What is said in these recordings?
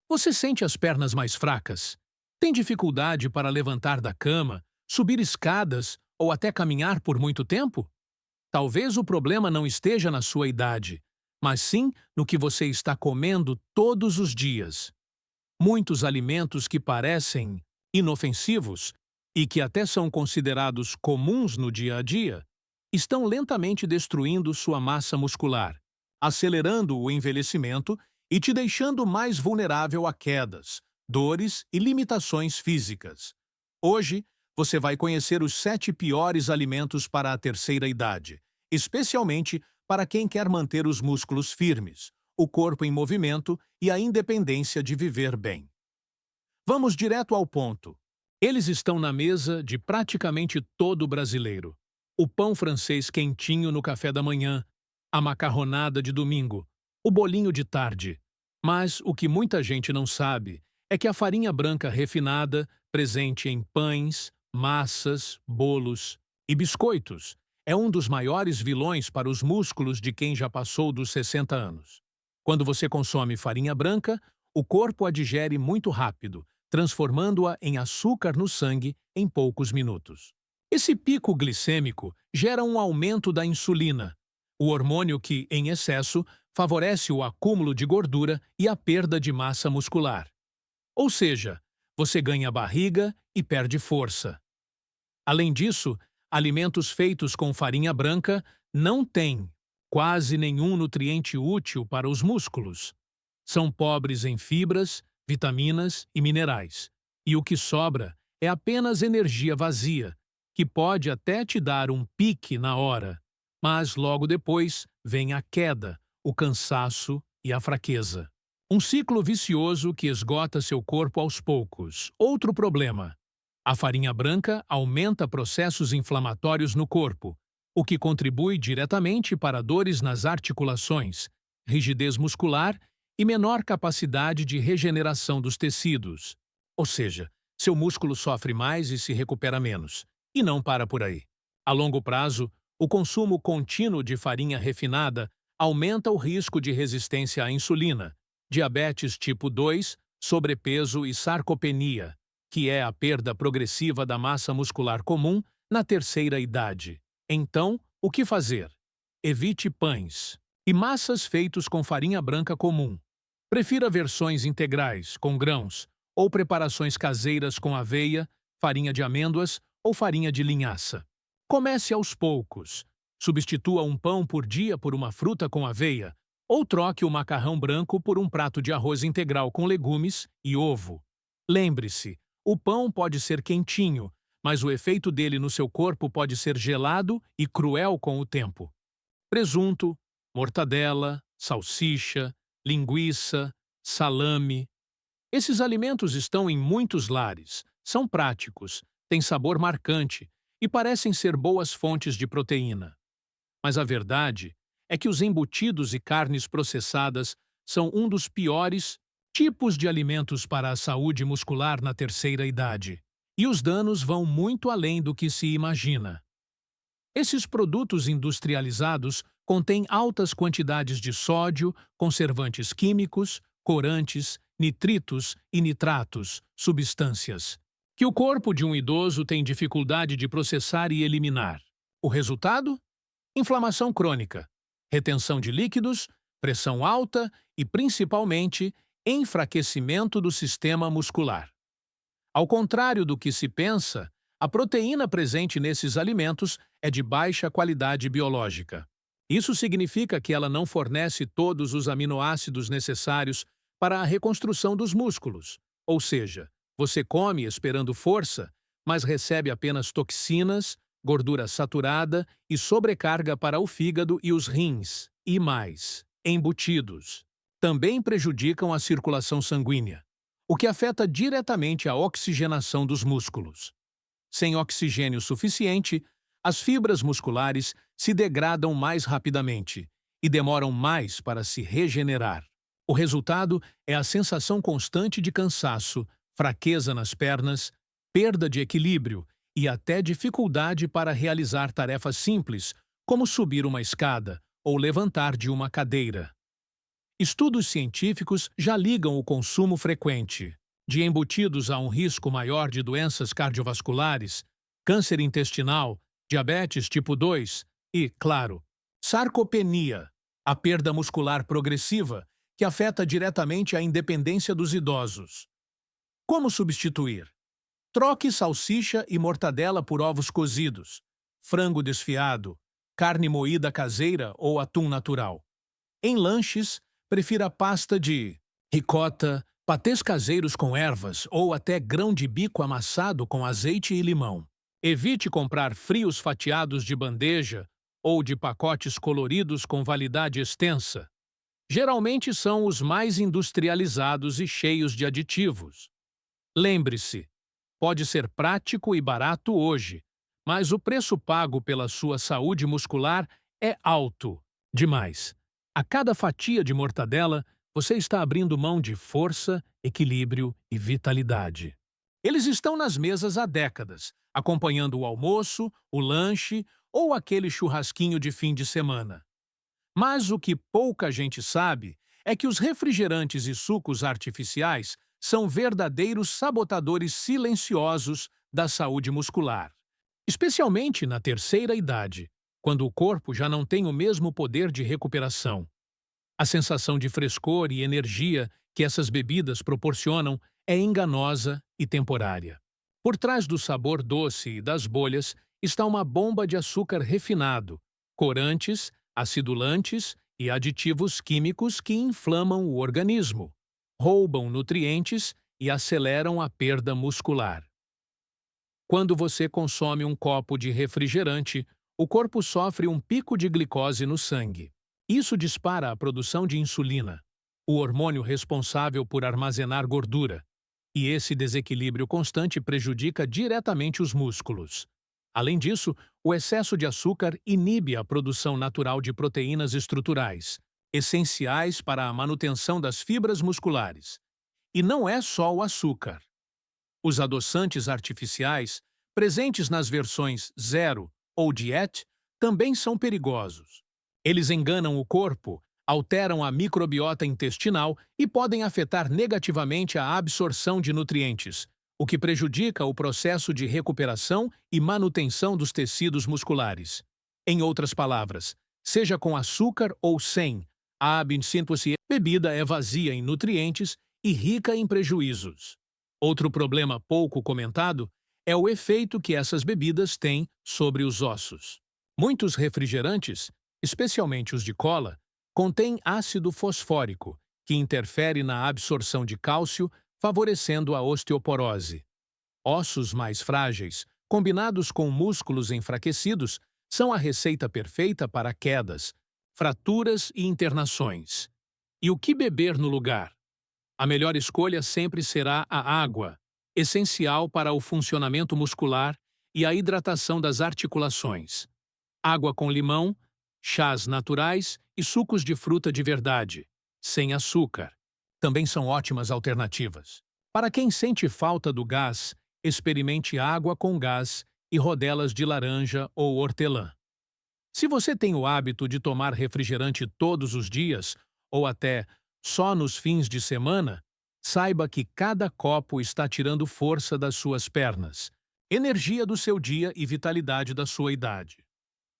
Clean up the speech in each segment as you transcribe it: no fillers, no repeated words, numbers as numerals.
Você sente as pernas mais fracas? Tem dificuldade para levantar da cama, subir escadas ou até caminhar por muito tempo? Talvez o problema não esteja na sua idade, mas sim no que você está comendo todos os dias. Muitos alimentos que parecem inofensivos e que até são considerados comuns no dia a dia estão lentamente destruindo sua massa muscular, acelerando o envelhecimento e te deixando mais vulnerável a quedas, dores e limitações físicas. Hoje, você vai conhecer os 7 piores alimentos para a terceira idade, especialmente para quem quer manter os músculos firmes, o corpo em movimento e a independência de viver bem. Vamos direto ao ponto. Eles estão na mesa de praticamente todo brasileiro. O pão francês quentinho no café da manhã, a macarronada de domingo, o bolinho de tarde. Mas o que muita gente não sabe é que a farinha branca refinada, presente em pães, massas, bolos e biscoitos, é um dos maiores vilões para os músculos de quem já passou dos 60 anos. Quando você consome farinha branca, o corpo a digere muito rápido, transformando-a em açúcar no sangue em poucos minutos. Esse pico glicêmico gera um aumento da insulina, o hormônio que, em excesso, favorece o acúmulo de gordura e a perda de massa muscular. Ou seja, você ganha barriga e perde força. Além disso, alimentos feitos com farinha branca não têm quase nenhum nutriente útil para os músculos. São pobres em fibras, vitaminas e minerais. E o que sobra é apenas energia vazia, que pode até te dar um pique na hora, mas logo depois vem a queda, o cansaço e a fraqueza. Um ciclo vicioso que esgota seu corpo aos poucos. Outro problema: a farinha branca aumenta processos inflamatórios no corpo, o que contribui diretamente para dores nas articulações, rigidez muscular e menor capacidade de regeneração dos tecidos. Ou seja, seu músculo sofre mais e se recupera menos. E não para por aí. A longo prazo, o consumo contínuo de farinha refinada aumenta o risco de resistência à insulina, diabetes tipo 2, sobrepeso e sarcopenia, que é a perda progressiva da massa muscular comum na terceira idade. Então, o que fazer? Evite pães e massas feitos com farinha branca comum. Prefira versões integrais, com grãos, ou preparações caseiras com aveia, farinha de amêndoas ou farinha de linhaça. Comece aos poucos. Substitua um pão por dia por uma fruta com aveia, ou troque o macarrão branco por um prato de arroz integral com legumes e ovo. Lembre-se, o pão pode ser quentinho, mas o efeito dele no seu corpo pode ser gelado e cruel com o tempo. Presunto, mortadela, salsicha, linguiça, salame. Esses alimentos estão em muitos lares, são práticos, têm sabor marcante e parecem ser boas fontes de proteína. Mas a verdade é que os embutidos e carnes processadas são um dos piores tipos de alimentos para a saúde muscular na terceira idade. E os danos vão muito além do que se imagina. Esses produtos industrializados contêm altas quantidades de sódio, conservantes químicos, corantes, nitritos e nitratos, substâncias que o corpo de um idoso tem dificuldade de processar e eliminar. O resultado? Inflamação crônica, retenção de líquidos, pressão alta e, principalmente, enfraquecimento do sistema muscular. Ao contrário do que se pensa, a proteína presente nesses alimentos é de baixa qualidade biológica. Isso significa que ela não fornece todos os aminoácidos necessários para a reconstrução dos músculos. Ou seja, você come esperando força, mas recebe apenas toxinas, gordura saturada e sobrecarga para o fígado e os rins. E mais, embutidos. Também prejudicam a circulação sanguínea, o que afeta diretamente a oxigenação dos músculos. Sem oxigênio suficiente, as fibras musculares se degradam mais rapidamente e demoram mais para se regenerar. O resultado é a sensação constante de cansaço, fraqueza nas pernas, perda de equilíbrio e até dificuldade para realizar tarefas simples, como subir uma escada ou levantar de uma cadeira. Estudos científicos já ligam o consumo frequente de embutidos a um risco maior de doenças cardiovasculares, câncer intestinal, diabetes tipo 2 e, claro, sarcopenia, a perda muscular progressiva, que afeta diretamente a independência dos idosos. Como substituir? Troque salsicha e mortadela por ovos cozidos, frango desfiado, carne moída caseira ou atum natural. Em lanches, prefira pasta de ricota, patês caseiros com ervas ou até grão de bico amassado com azeite e limão. Evite comprar frios fatiados de bandeja ou de pacotes coloridos com validade extensa. Geralmente são os mais industrializados e cheios de aditivos. Lembre-se, pode ser prático e barato hoje, mas o preço pago pela sua saúde muscular é alto demais. A cada fatia de mortadela, você está abrindo mão de força, equilíbrio e vitalidade. Eles estão nas mesas há décadas, acompanhando o almoço, o lanche ou aquele churrasquinho de fim de semana. Mas o que pouca gente sabe é que os refrigerantes e sucos artificiais são verdadeiros sabotadores silenciosos da saúde muscular, especialmente na terceira idade, quando o corpo já não tem o mesmo poder de recuperação. A sensação de frescor e energia que essas bebidas proporcionam é enganosa e temporária. Por trás do sabor doce e das bolhas está uma bomba de açúcar refinado, corantes, acidulantes e aditivos químicos que inflamam o organismo, roubam nutrientes e aceleram a perda muscular. Quando você consome um copo de refrigerante, o corpo sofre um pico de glicose no sangue. Isso dispara a produção de insulina, o hormônio responsável por armazenar gordura, e esse desequilíbrio constante prejudica diretamente os músculos. Além disso, o excesso de açúcar inibe a produção natural de proteínas estruturais, essenciais para a manutenção das fibras musculares. E não é só o açúcar. Os adoçantes artificiais, presentes nas versões zero ou diet, também são perigosos. Eles enganam o corpo, alteram a microbiota intestinal e podem afetar negativamente a absorção de nutrientes, o que prejudica o processo de recuperação e manutenção dos tecidos musculares. Em outras palavras, seja com açúcar ou sem, a bebida é vazia em nutrientes e rica em prejuízos. Outro problema pouco comentado é o efeito que essas bebidas têm sobre os ossos. Muitos refrigerantes, especialmente os de cola, contêm ácido fosfórico, que interfere na absorção de cálcio, favorecendo a osteoporose. Ossos mais frágeis, combinados com músculos enfraquecidos, são a receita perfeita para quedas, fraturas e internações. E o que beber no lugar? A melhor escolha sempre será a água, essencial para o funcionamento muscular e a hidratação das articulações. Água com limão, chás naturais e sucos de fruta de verdade, sem açúcar, também são ótimas alternativas. Para quem sente falta do gás, experimente água com gás e rodelas de laranja ou hortelã. Se você tem o hábito de tomar refrigerante todos os dias, ou até só nos fins de semana, saiba que cada copo está tirando força das suas pernas, energia do seu dia e vitalidade da sua idade.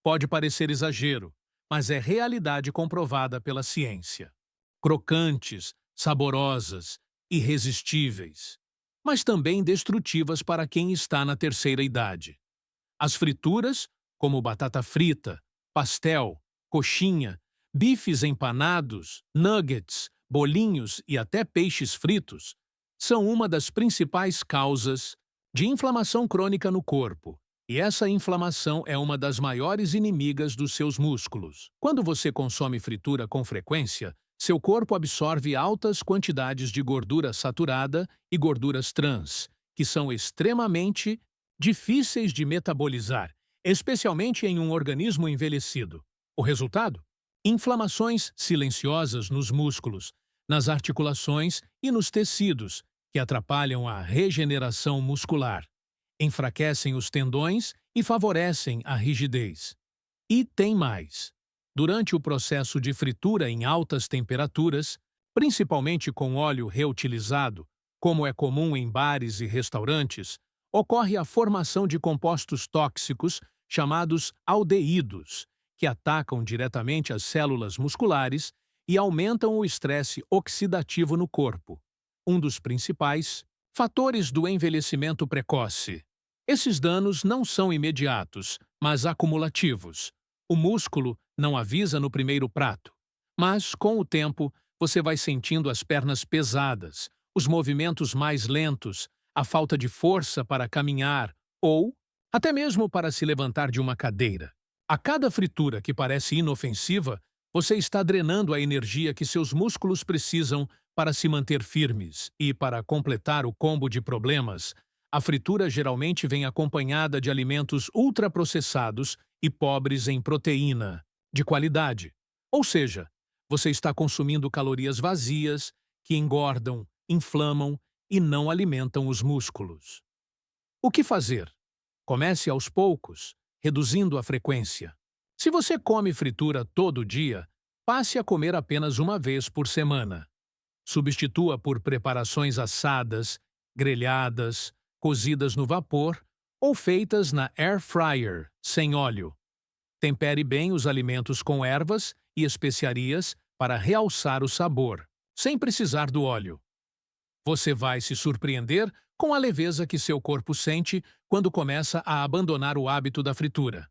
Pode parecer exagero, mas é realidade comprovada pela ciência. Crocantes, saborosas, irresistíveis, mas também destrutivas para quem está na terceira idade. As frituras, como batata frita, pastel, coxinha, bifes empanados, nuggets, bolinhos e até peixes fritos, são uma das principais causas de inflamação crônica no corpo, e essa inflamação é uma das maiores inimigas dos seus músculos. Quando você consome fritura com frequência, seu corpo absorve altas quantidades de gordura saturada e gorduras trans, que são extremamente difíceis de metabolizar, especialmente em um organismo envelhecido. O resultado? Inflamações silenciosas nos músculos, nas articulações e nos tecidos, que atrapalham a regeneração muscular, enfraquecem os tendões e favorecem a rigidez. E tem mais. Durante o processo de fritura em altas temperaturas, principalmente com óleo reutilizado, como é comum em bares e restaurantes, ocorre a formação de compostos tóxicos chamados aldeídos, que atacam diretamente as células musculares e aumentam o estresse oxidativo no corpo, um dos principais fatores do envelhecimento precoce. Esses danos não são imediatos, mas acumulativos. O músculo não avisa no primeiro prato, mas, com o tempo, você vai sentindo as pernas pesadas, os movimentos mais lentos, a falta de força para caminhar ou até mesmo para se levantar de uma cadeira. A cada fritura que parece inofensiva, você está drenando a energia que seus músculos precisam para se manter firmes e, para completar o combo de problemas, a fritura geralmente vem acompanhada de alimentos ultraprocessados e pobres em proteína, de qualidade. Ou seja, você está consumindo calorias vazias que engordam, inflamam e não alimentam os músculos. O que fazer? Comece aos poucos, reduzindo a frequência. Se você come fritura todo dia, passe a comer apenas uma vez por semana. Substitua por preparações assadas, grelhadas, cozidas no vapor ou feitas na air fryer, sem óleo. Tempere bem os alimentos com ervas e especiarias para realçar o sabor, sem precisar do óleo. Você vai se surpreender com a leveza que seu corpo sente quando começa a abandonar o hábito da fritura.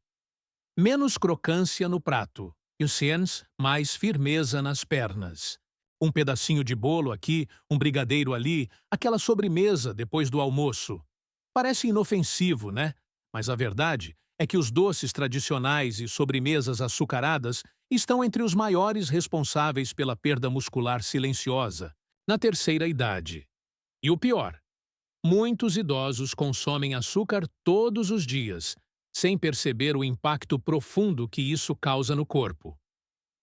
Menos crocância no prato e o sens mais firmeza nas pernas. Um pedacinho de bolo aqui, um brigadeiro ali, aquela sobremesa depois do almoço. Parece inofensivo, né? Mas a verdade é que os doces tradicionais e sobremesas açucaradas estão entre os maiores responsáveis pela perda muscular silenciosa, na terceira idade. E o pior, muitos idosos consomem açúcar todos os dias, sem perceber o impacto profundo que isso causa no corpo.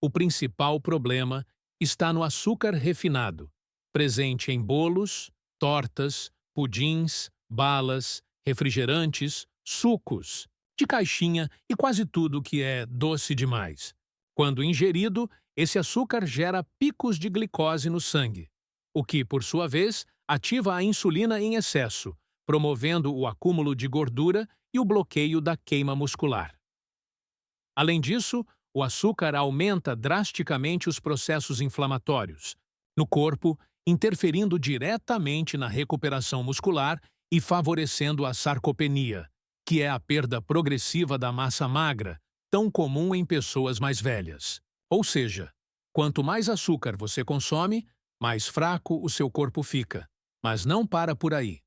O principal problema está no açúcar refinado, presente em bolos, tortas, pudins, balas, refrigerantes, sucos, de caixinha e quase tudo que é doce demais. Quando ingerido, esse açúcar gera picos de glicose no sangue, o que, por sua vez, ativa a insulina em excesso, promovendo o acúmulo de gordura e o bloqueio da queima muscular. Além disso, o açúcar aumenta drasticamente os processos inflamatórios no corpo, interferindo diretamente na recuperação muscular e favorecendo a sarcopenia, que é a perda progressiva da massa magra, tão comum em pessoas mais velhas. Ou seja, quanto mais açúcar você consome, mais fraco o seu corpo fica. Mas não para por aí.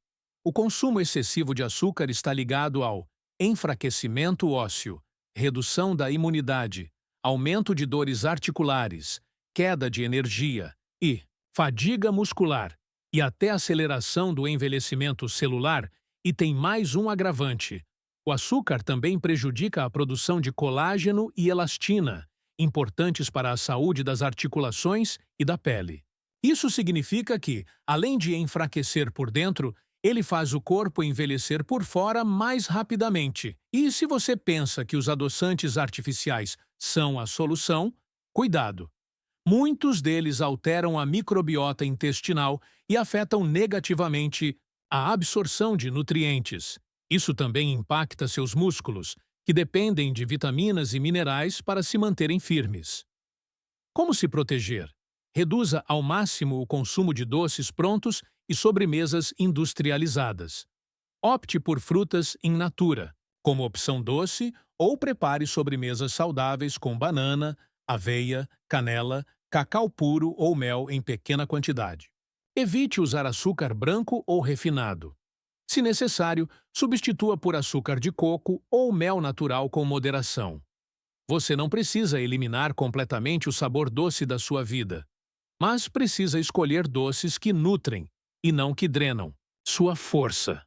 O consumo excessivo de açúcar está ligado ao enfraquecimento ósseo, redução da imunidade, aumento de dores articulares, queda de energia e fadiga muscular, e até aceleração do envelhecimento celular, e tem mais um agravante. O açúcar também prejudica a produção de colágeno e elastina, importantes para a saúde das articulações e da pele. Isso significa que, além de enfraquecer por dentro, ele faz o corpo envelhecer por fora mais rapidamente. E se você pensa que os adoçantes artificiais são a solução, cuidado. Muitos deles alteram a microbiota intestinal e afetam negativamente a absorção de nutrientes. Isso também impacta seus músculos, que dependem de vitaminas e minerais para se manterem firmes. Como se proteger? Reduza ao máximo o consumo de doces prontos e sobremesas industrializadas. Opte por frutas in natura, como opção doce, ou prepare sobremesas saudáveis com banana, aveia, canela, cacau puro ou mel em pequena quantidade. Evite usar açúcar branco ou refinado. Se necessário, substitua por açúcar de coco ou mel natural com moderação. Você não precisa eliminar completamente o sabor doce da sua vida, mas precisa escolher doces que nutrem e não que drenam sua força.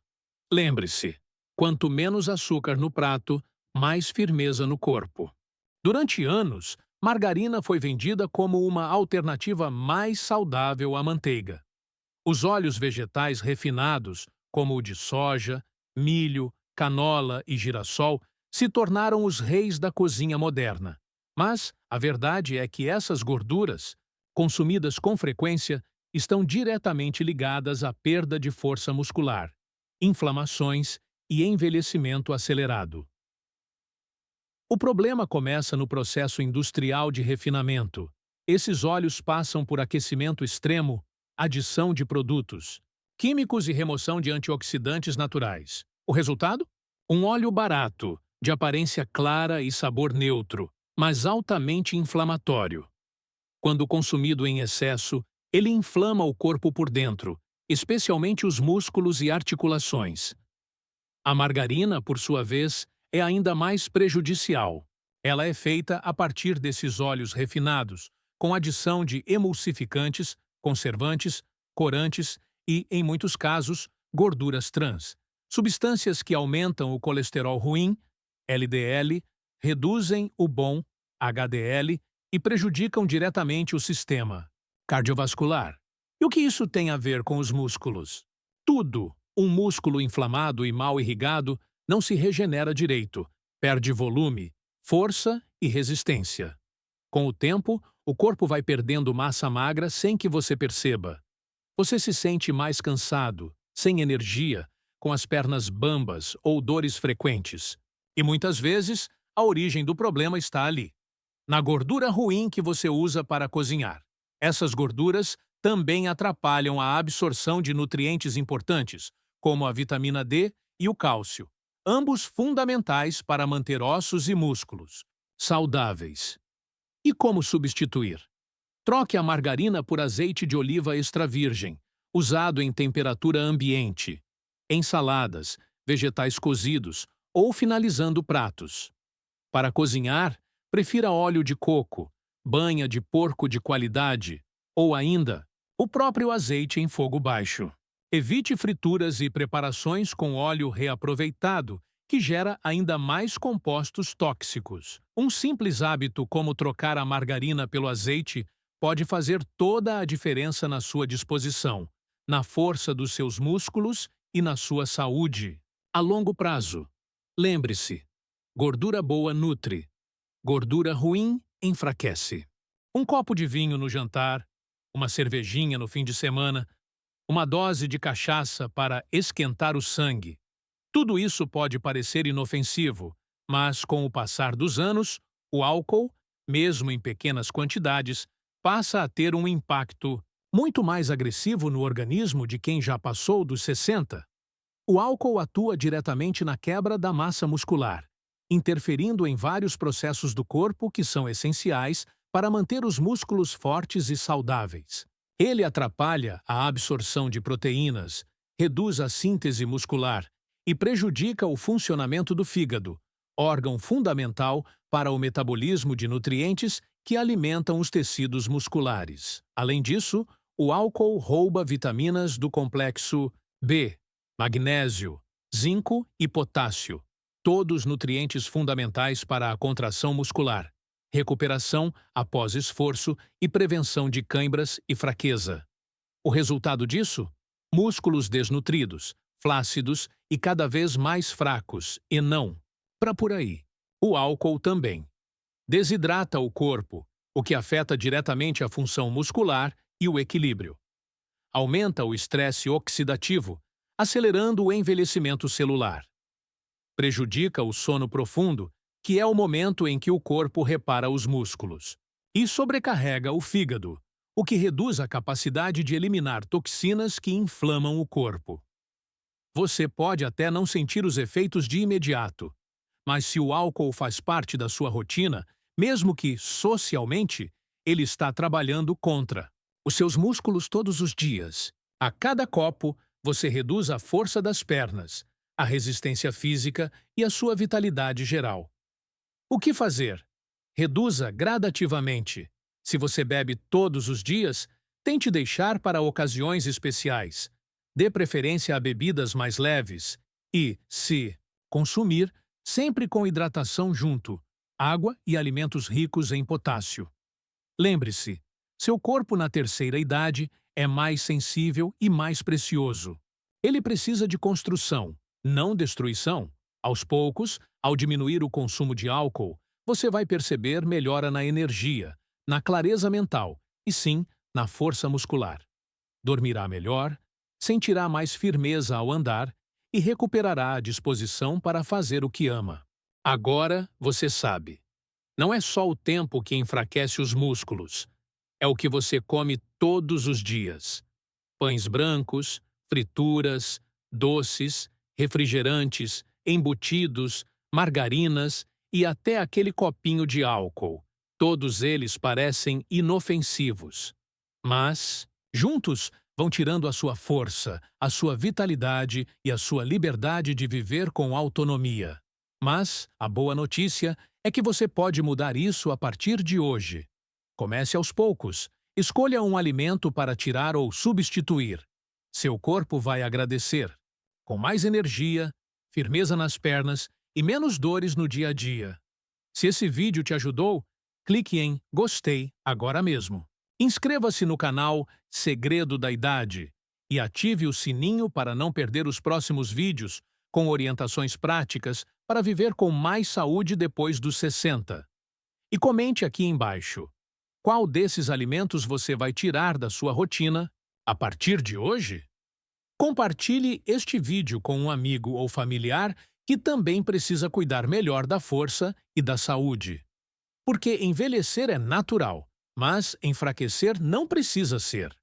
Lembre-se, quanto menos açúcar no prato, mais firmeza no corpo. Durante anos, margarina foi vendida como uma alternativa mais saudável à manteiga. Os óleos vegetais refinados, como o de soja, milho, canola e girassol, se tornaram os reis da cozinha moderna. Mas a verdade é que essas gorduras, consumidas com frequência, estão diretamente ligadas à perda de força muscular, inflamações e envelhecimento acelerado. O problema começa no processo industrial de refinamento. Esses óleos passam por aquecimento extremo, adição de produtos, químicos e remoção de antioxidantes naturais. O resultado? Um óleo barato, de aparência clara e sabor neutro, mas altamente inflamatório. Quando consumido em excesso, ele inflama o corpo por dentro, especialmente os músculos e articulações. A margarina, por sua vez, é ainda mais prejudicial. Ela é feita a partir desses óleos refinados, com adição de emulsificantes, conservantes, corantes e, em muitos casos, gorduras trans. Substâncias que aumentam o colesterol ruim, LDL, reduzem o bom, HDL, e prejudicam diretamente o sistema cardiovascular. E o que isso tem a ver com os músculos? Tudo! Um músculo inflamado e mal irrigado não se regenera direito, perde volume, força e resistência. Com o tempo, o corpo vai perdendo massa magra sem que você perceba. Você se sente mais cansado, sem energia, com as pernas bambas ou dores frequentes. E muitas vezes, a origem do problema está ali, na gordura ruim que você usa para cozinhar. Essas gorduras também atrapalham a absorção de nutrientes importantes, como a vitamina D e o cálcio, ambos fundamentais para manter ossos e músculos saudáveis. E como substituir? Troque a margarina por azeite de oliva extra virgem, usado em temperatura ambiente, em saladas, vegetais cozidos ou finalizando pratos. Para cozinhar, prefira óleo de coco, banha de porco de qualidade ou ainda o próprio azeite em fogo baixo. Evite frituras e preparações com óleo reaproveitado, que gera ainda mais compostos tóxicos. Um simples hábito como trocar a margarina pelo azeite pode fazer toda a diferença na sua disposição, na força dos seus músculos e na sua saúde. A longo prazo, lembre-se, gordura boa nutre, gordura ruim enfraquece. Um copo de vinho no jantar, uma cervejinha no fim de semana, uma dose de cachaça para esquentar o sangue. Tudo isso pode parecer inofensivo, mas com o passar dos anos, o álcool, mesmo em pequenas quantidades, passa a ter um impacto muito mais agressivo no organismo de quem já passou dos 60. O álcool atua diretamente na quebra da massa muscular, interferindo em vários processos do corpo que são essenciais para manter os músculos fortes e saudáveis. Ele atrapalha a absorção de proteínas, reduz a síntese muscular e prejudica o funcionamento do fígado, órgão fundamental para o metabolismo de nutrientes que alimentam os tecidos musculares. Além disso, o álcool rouba vitaminas do complexo B, magnésio, zinco e potássio, todos nutrientes fundamentais para a contração muscular, recuperação após esforço e prevenção de cãibras e fraqueza. O resultado disso? Músculos desnutridos, flácidos e cada vez mais fracos, e não para por aí. O álcool também desidrata o corpo, o que afeta diretamente a função muscular e o equilíbrio. Aumenta o estresse oxidativo, acelerando o envelhecimento celular. Prejudica o sono profundo, que é o momento em que o corpo repara os músculos. E sobrecarrega o fígado, o que reduz a capacidade de eliminar toxinas que inflamam o corpo. Você pode até não sentir os efeitos de imediato, mas se o álcool faz parte da sua rotina, mesmo que socialmente, ele está trabalhando contra os seus músculos todos os dias. A cada copo, você reduz a força das pernas, a resistência física e a sua vitalidade geral. O que fazer? Reduza gradativamente. Se você bebe todos os dias, tente deixar para ocasiões especiais. Dê preferência a bebidas mais leves e, se consumir, sempre com hidratação junto, água e alimentos ricos em potássio. Lembre-se, seu corpo na terceira idade é mais sensível e mais precioso. Ele precisa de construção, não destruição. Aos poucos, ao diminuir o consumo de álcool, você vai perceber melhora na energia, na clareza mental e sim, na força muscular. Dormirá melhor, sentirá mais firmeza ao andar e recuperará a disposição para fazer o que ama. Agora você sabe. Não é só o tempo que enfraquece os músculos. É o que você come todos os dias. Pães brancos, frituras, doces, refrigerantes, embutidos, margarinas e até aquele copinho de álcool. Todos eles parecem inofensivos. Mas, juntos, vão tirando a sua força, a sua vitalidade e a sua liberdade de viver com autonomia. Mas a boa notícia é que você pode mudar isso a partir de hoje. Comece aos poucos. Escolha um alimento para tirar ou substituir. Seu corpo vai agradecer. Com mais energia, firmeza nas pernas e menos dores no dia a dia. Se esse vídeo te ajudou, clique em gostei agora mesmo. Inscreva-se no canal Segredo da Idade e ative o sininho para não perder os próximos vídeos com orientações práticas para viver com mais saúde depois dos 60. E comente aqui embaixo. Qual desses alimentos você vai tirar da sua rotina a partir de hoje? Compartilhe este vídeo com um amigo ou familiar que também precisa cuidar melhor da força e da saúde. Porque envelhecer é natural, mas enfraquecer não precisa ser.